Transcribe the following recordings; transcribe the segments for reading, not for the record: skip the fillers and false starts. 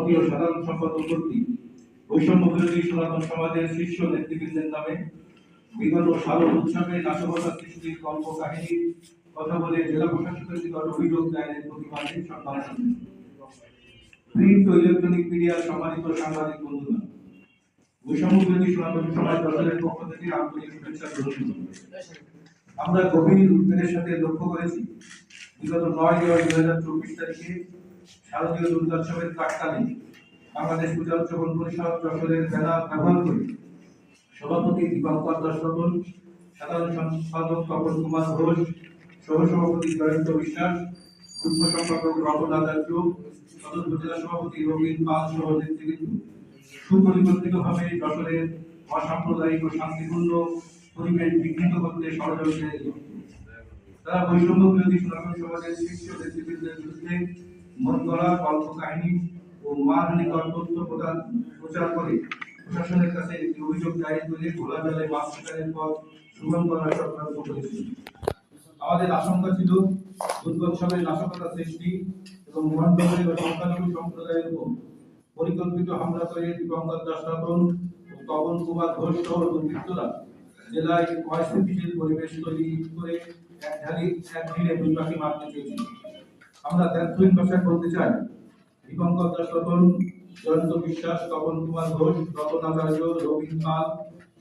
সভাপতি ও সাধারণ সম্পাদক কর্তৃক বৈষম্য বিরোধী সনাতন সমাজের শীর্ষ নেতৃবৃন্দের নামে বিগত শারদ উৎসবে নাশকতা সৃষ্টির কল্পকাহিনীর কথা বলে জেলা প্রশাসকের নিকট অভিযোগ দায়েরের প্রতিবাদে সংবাদ সম্মেলন। প্রিন্ট ও ইলেকট্রনিক মিডিয়ার সম্মানিত সাংবাদিক বন্ধুগণ, বৈষম্য বিরোধী সনাতন সমাজ দলের পক্ষ থেকে আন্তরিক শুভেচ্ছা গ্রহণ। আমরা গভীর উদ্বেগের সাথে লক্ষ্য করেছি বিগত 9/10/2024 তারিখে শারদীয় দুর্গোৎসবের প্রাক্কালে বাংলাদেশ পূজা উৎসবন পরিষদ যশোরের ব্যানার ব্যবহার করে সভাপতি দীপঙ্কর দাস রতন, সাধারণ সম্পাদক তপন কুমার ঘোষ, সহসভাপতি জয়ন্ত বিশ্বাস, যুগ্ম সম্পাদক রতন আচার্য, সদস্য জেলা সভাপতি রবীন্দ্র পাল সহ নেতৃবৃন্দ সুপরিকল্পিতভাবে যশোরের অসাম্প্রদায়িক ও শান্তিপূর্ণ পরিবেশ বিঘ্নিত করতে ষড়যন্ত্রে যুক্ত। তারা বৈষম্য বিরোধী সনাতন সমাজের শীর্ষ নেতৃবৃন্দের বিরুদ্ধে মন গড়া কল্পকাহিনী ও মানহানিকর তথ্য প্রচার করে প্রশাসনের কাছে একটি অভিযোগ দায়ের করে ঘোলা জলে মাছ শিকারের পর সুগম করার চক্রান্ত করেছিল। আমাদের আশঙ্কা ছিল দুর্গোৎসবের নাশকতা সৃষ্টি এবং মন্ডলী ও সংখ্যালঘু সম্প্রদায়ের উপর পরিকল্পিত হামলা করে দীপঙ্কর দাস রতন ও তপন কুমার ঘোষ সহ দুর্বৃত্তরা জেলায় অস্থিতিশীল পরিবেশ তৈরি করে এক ঢিলে দুই পাখি মারতে চেয়েছিল। আমরা ত্যাগহীন ভাষায় বলতে চাই, দীপঙ্কর দাস রতন, জয়ন্ত বিশ্বাস, তপন কুমার ঘোষ, রতন আচার্য, রবীন্দ্র পাল,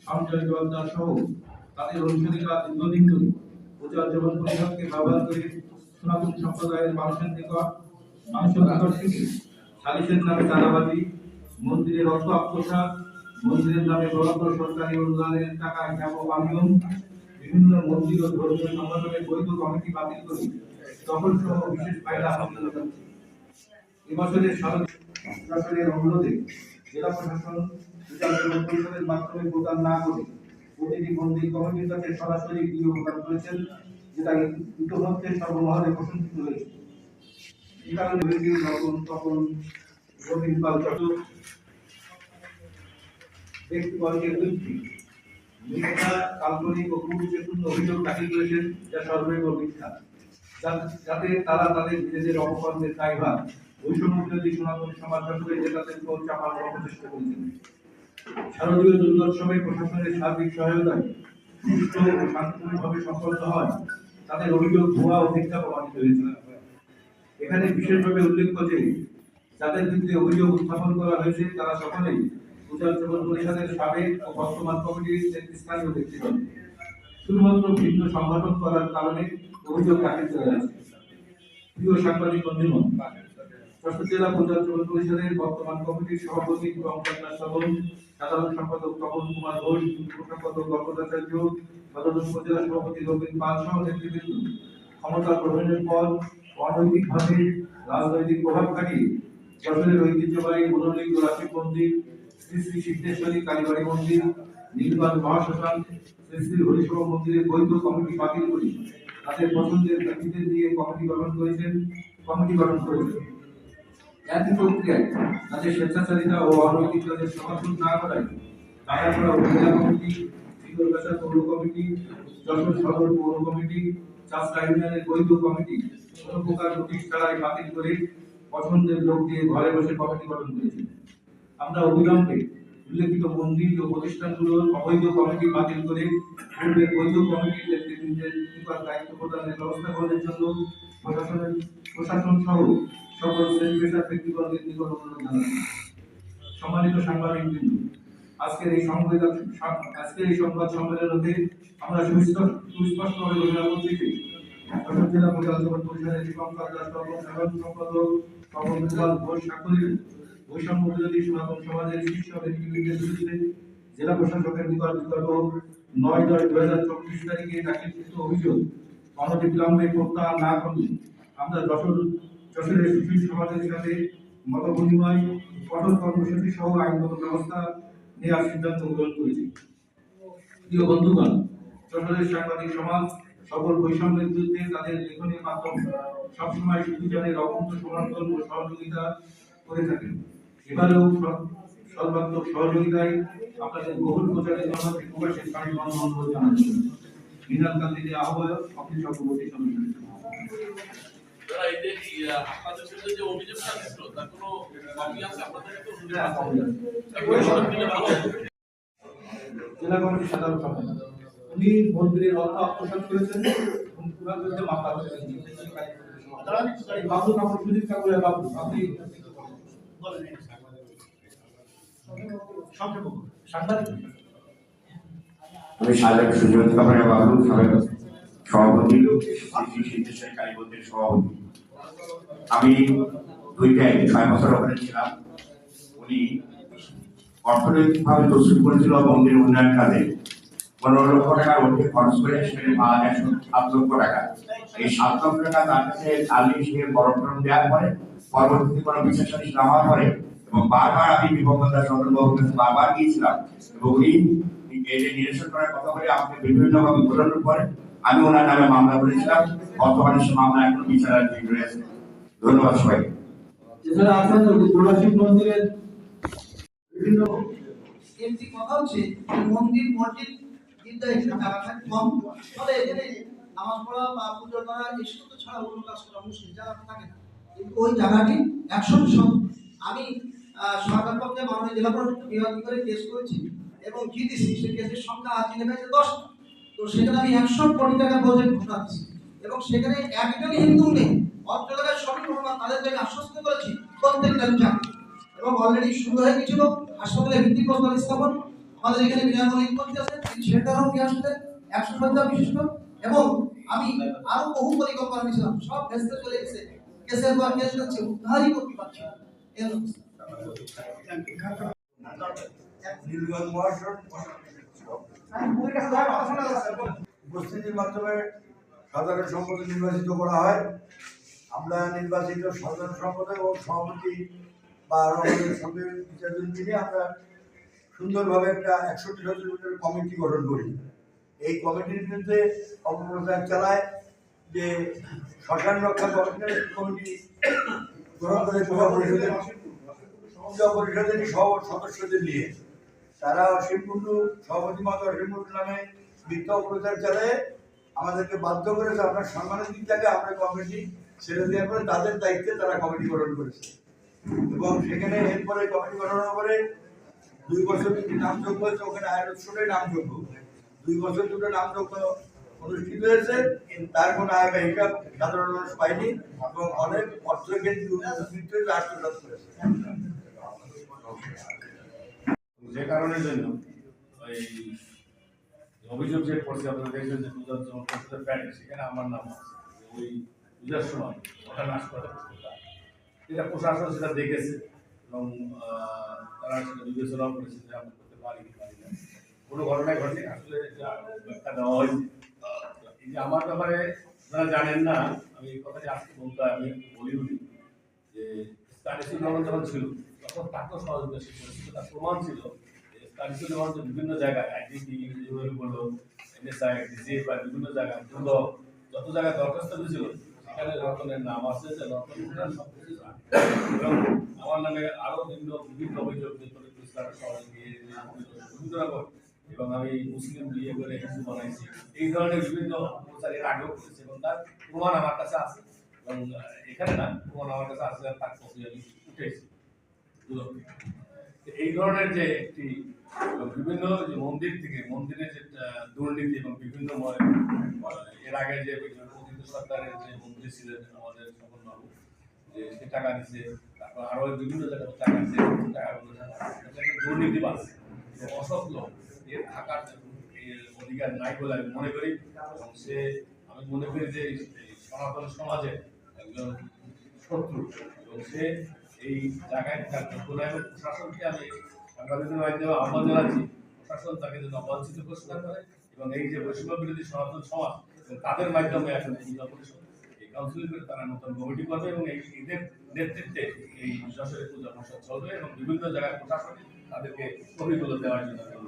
সঞ্জয় জোয়ারদার সহ তাদের অনুসারীরা দীর্ঘদিন ধরে পূজা উৎসবন পরিষদকে ব্যবহার করে সনাতন সম্প্রদায়ের মানুষের নিকট থেকে সালিসের নামে চাঁদাবাজি, মন্দিরের অর্থ আত্মসাৎ, মন্দিরের নামে বরাদ্দ সরকারি অনুদানের টাকা ব্যাপক আনিয়ম, বিভিন্ন মন্দির ও ধর্মীয় সংগঠনের বৈধ কমিটি বাতিল করে দখল সহ বিশেষ ফায়দা হাসিল করছে। এবছরের শারদীয় অনুরোধে জেলা প্রশাসন পূজা উৎসবন পরিষদের মাধ্যমে প্রদান না করে প্রতিটি মন্দির কমিটির কাছে সরাসরি গৃহ প্রদান করেছেন, যেটা ইতিমধ্যে সর্বমহলে প্রশংসিত হয়েছে। এই কারণে তখন রবীন্দ্র পাল ব্যক্তিবর্গের বিরুদ্ধে মিথ্যা, কাল্পনিক ও কুরুচিপূর্ণ অভিযোগ দাখিল করেছেন, যা সর্বৈব মিথ্যা, যাতে তারা তাদের নিজেদের অপকর্মের দায়ভার বৈষম্য বিরোধী সনাতন সমাজ যশোরের জেলাদের উপর চাপার চেষ্টা করেছেন। শারদীয় দুর্গোৎসবে প্রশাসনের সার্বিক সহায়তায় সুষ্ঠু ও শান্তিপূর্ণভাবে সম্পন্ন হয় তাদের অভিযোগ ভুয়া ও মিথ্যা প্রমাণিত হয়েছে। এখানে বিশেষভাবে উল্লেখ্য যে যাদের বিরুদ্ধে অভিযোগ উত্থাপন করা হয়েছে তারা সকলেই পূজা উৎসবন পরিষদের সাবেক ও বর্তমান কমিটির স্থানীয় ব্যক্তিগণ। শুধুমাত্র ভিন্ন সংগঠন করার কারণে অভিযোগ দাখিল করা হয়েছে। প্রিয় সাংবাদিক বন্ধুগণ, যশোর জেলা পূজা উৎসবন পরিষদের বর্তমান কমিটির সভাপতি দীপঙ্কর দাস রতন, সাধারণ সম্পাদক তপন কুমার ঘোষ, যুগ্ম সম্পাদক রতন আচার্য, সদস্য জেলা সভাপতি রবীন্দ্র পাল সহ নেতৃবৃন্দ ক্ষমতা গ্রহণের পর অনৈতিকভাবে রাজনৈতিক প্রভাব খাটিয়ে যশোরের ঐতিহ্যবাহী মনোলিক রাশি মন্দির, শ্রী শ্রী সিদ্ধেশ্বরী কালীবাড়ি মন্দির, নীলবাগ মহাশ্মশান, শ্রী শ্রী হরিশব মন্দিরের বৈধ কমিটি বাতিল করে তাদের পছন্দের ব্যক্তিদের নিয়ে কমিটি গঠন করেছেন। একই প্রক্রিয়ায় তাদের স্বেচ্ছাচারিতা ও অনৈতিকতাদের সমর্থন না করায় ঢাকাপাড়া উপজেলা কমিটি, শিকলগাছা পৌর কমিটি, যশোর সদর পৌর কমিটি, চাষড়া ইউনিয়নের বৈধ কমিটি কোনো প্রকার নোটিশ ছাড়াই বাতিল করে পছন্দের লোক দিয়ে ঘরে বসে কমিটি গঠন করেছেন। আমরা অবিলম্বে উল্লেখিত মন্দির ও প্রতিষ্ঠানগুলোর অবৈধ কমিটি বাতিল করে পূর্বের বৈধ কমিটির নেতৃবৃন্দের নিকট দায়িত্ব প্রদানের ব্যবস্থা করার জন্য প্রশাসন সহ সকল শ্রেণী পেশার ব্যক্তিবর্গের নিকট অনুরোধ জানাচ্ছি। সম্মানিত সাংবাদিকবৃন্দ, আজকের এই সংবাদ সম্মেলনে আমরা সুস্পষ্টভাবে ঘোষণা করছি যে যশোর জেলা পূজা উৎসবন পরিষদের দীপঙ্কর দাস রতন, সাধারণ সম্পাদক তপন কুমার ঘোষ স্বাক্ষরিত বৈষম্য বিরোধী সনাতন সমাজের শীর্ষ নেতৃবৃন্দের বিরুদ্ধে জেলা প্রশাসকের নিকট বিগত 9/10/2024 তারিখে দাখিলকৃত অভিযোগ অনতিবিলম্বে প্রত্যাহার না করলে আমরা যশোরের সুশীল সমাজের সাথে মত বিনিময়, কঠোর কর্মসূচি সহ আইনগত ব্যবস্থা নেওয়ার সিদ্ধান্ত গ্রহণ করেছি। প্রিয় বন্ধুগণ, যশোরের সাংবাদিক সমাজ সকল বৈষম্যের বিরুদ্ধে তাদের লেখনের মাধ্যমে সবসময় সুবিচারের অকুণ্ঠ সমর্থন ও সহযোগিতা করে থাকেন। এবারেও সর্বাত্মক সহযোগিতায় আপনাদের বহুল প্রচারের জন্য প্রকাশের সারিবদ্ধ অনুরোধ জানাচ্ছি। বিনাল কান্তি আহ্বায়ক, অফিস সভাপতি সদস্য। যারা এই যে আপনাদের সাথে যে অভিযোগটা দিচ্ছিল তার কোনো কপি আছে আপনাদের কাছে? জেলা কমিটির সাধারণ সম্পাদক উনি মন্দিরের অর্থ আত্মসাৎ করেছেন এবং পুরার বিরুদ্ধে মামলা করেছেন। বাবু নাম সুজিত কাকুরে বাবু আপনি সাংবাদিক। আমি সাবেক সুজিত কাকুরে বাবু, সাবেক সভাপতি সিদ্ধেশ্বরী কালী মন্দির সভাপতি। আমি 6 বছর ওখানে ছিলাম। উনি অর্থনৈতিকভাবে তসরুপ করেছিল মন্দির উন্নয়ন কাজে 15 লক্ষ টাকার অর্থে খরচ করে সেখানে পাওয়া যায় 7 লক্ষ টাকা। এই 7 লক্ষ টাকা তার কাছে আলী হিসেবে বরফরম দেওয়ার পরে পরবর্তীতে কোনো বিশেষ না হওয়ার পরে এবং বারবার আমি বিপক্ষতা চন্দ্রবাবুর কাছে বারবার গিয়েছিলাম এবং উনি এই যে নিরসন করার কথা বলে আমাকে বিভিন্নভাবে বোঝানোর পরে আমি ওনার নামে মামলা করেছিলাম। বর্তমানে সে মামলা এখন বিচারাধীন রয়েছে। ধন্যবাদ সবাইকে। এছাড়া আছেন শিব মন্দিরের বিভিন্ন একটি কথা হচ্ছে মন্দির মসজিদ কিন্তু এখানে জায়গাটা কম, ফলে এখানে নামাজ পড়া বা পুজো করা এসব তো ছাড়া অন্য কাজ করা মুশকিল, জায়গা থাকে না। কিন্তু ওই জায়গাটি 100% আমি সরকার পক্ষে মাননীয় জেলা পরিষদ বিভাগ করে কেস করেছি এবং জিতেছি। সেই কেসের সংখ্যা আজ নেমেছে 10টা। তো সেখানে আমি 100 কোটি টাকা প্রজেক্ট ঘোষণা দিচ্ছি এবং সেখানে একজন হিন্দু নেই, অর্থ লাগার সবই প্রমাণ তাদেরকে আমি আশ্বস্ত করেছি প্রত্যেকটা চাকরি এবং অলরেডি শুরু হয়ে গেছিল হাসপাতালে ভিত্তিপ্রস্তর স্থাপন। আমাদের এখানে বিনামূল্যে ভর্তি আছে, সেটারও কি আসলে 100 শয্যা বিশিষ্ট এবং আমি আরো বহু পরিকল্পনা নিয়েছিলাম, সব ভেস্তে চলে গেছে। কেসের পর কেস হচ্ছে, উদ্ধারই করতে পারছি না। উপস্থিতির মাধ্যমে সাধারণ সম্পাদক নির্বাচিত করা হয়। আমরা নির্বাচিত সাধারণ সম্পাদক ও সভাপতি বা আরো আমাদের সঙ্গে বিচারজন মিলে আমরা সুন্দরভাবে একটা 61 সদস্যের কমিটি গঠন করি। এই কমিটির বিরুদ্ধে অপপ্রচার চালায় যে শ্মশান রক্ষা কমিটি গ্রহণ করে পূজা পরিষদের সব সদস্যদের নিয়ে তারা অসীম কুণ্ডু সভাপতি মত অসীম কুণ্ডু নামে মিথ্যা অপপ্রচার চালায় আমাদেরকে বাধ্য করেছে। আমরা সম্মানের দিক থেকে আমরা কমিটি ছেড়ে দেওয়ার পরে তাদের দায়িত্বে তারা কমিটি গঠন করেছে এবং সেখানে এরপরে কমিটি গঠনের পরে 2 বছর দুটি নামযোগ্য হয়েছে। ওখানে আয়োজনের নামযোগ্য 2 বছর দুটো নামযোগ্য অনুষ্ঠিত হয়েছে। তার কোনো আয় বা হিসাব সাধারণ মানুষ পায়নি এবং অনেক অর্থ কেন্দ্র আত্মসাৎ করেছে। যে কারণের জন্য ওই অভিযোগ যে করছে আপনারা দেখবেন যে পূজার জন্য প্যান্ট সেখানে আমার নাম আছে। ওই পূজার সময় ওটা নাশ করে এটা প্রশাসন সেটা দেখেছে এবং তারা সেটা বিবেচনাও করেছে যে আমরা করতে পারি কি পারি না। কোনো ঘটনায় ঘটে আসলে ব্যাখ্যা দেওয়া হয়েছে। এই যে আমার ব্যাপারে আপনারা জানেন না, আমি এই কথাটি আজকে বলতে আমি বলি উঠি যে স্থানীয় ভবন যখন ছিল তখন তাকেও সহযোগিতা শিখেছিল। তার প্রমাণ ছিল স্থানীয় ভবন বিভিন্ন জায়গায় আইডিপি বলো এনএসআই ডিজিএ বা বিভিন্ন জায়গায় যত জায়গায় দরখাস্ত দিয়েছিল সেখানে রতনের নাম আছে যে রতন সব কিছু এবং আমার নামে আরো বিভিন্ন অভিযোগ বিভিন্ন রকম এবং আমি মুসলিম বিয়ে করে হিন্দু বানাইছি এই ধরনের বিভিন্ন প্রচারের আগেও করেছি এবং তার প্রমাণ আমার কাছে আছে এবং এখানে না প্রমাণ আমার কাছে আছে তার কপি আমি উঠেছি। এই ধরনের যে একটি বিভিন্ন যে মন্দির থেকে মন্দিরের যে দুর্নীতি এবং বিভিন্ন এর আগে যে সরকারের যে মন্ত্রী ছিলেন আমাদের সকল বাবু যে সে টাকা দিচ্ছে, তারপর আরো বিভিন্ন জায়গায় টাকা দিচ্ছে, টাকাগুলো দুর্নীতি বাড়ছে অসৎ লোক এর থাকার অধিকার নাই বলে আমি মনে করি এবং আমি মনে করি যে সনাতন সমাজে একজন শত্রু এবং সে এই জায়গায় থাকার যোগ্য নয় এবং প্রশাসনকে আমি সাংবাদিকের মাধ্যমে আহ্বান জানাচ্ছি প্রশাসন তাকে যেন অবাঞ্ছিত ঘোষণা করে এবং এই যে বৈষম্য বিরোধী সনাতন সমাজ তাদের মাধ্যমে এখন পূজা পরিষদ এই কাউন্সিল করে তারা নতুন কমিটি করবে এবং এদের নেতৃত্বে এই যশোরের পূজা পরিষদ চলবে এবং বিভিন্ন জায়গায় প্রশাসন তাদেরকে কপিগুলো দেওয়ার জন্য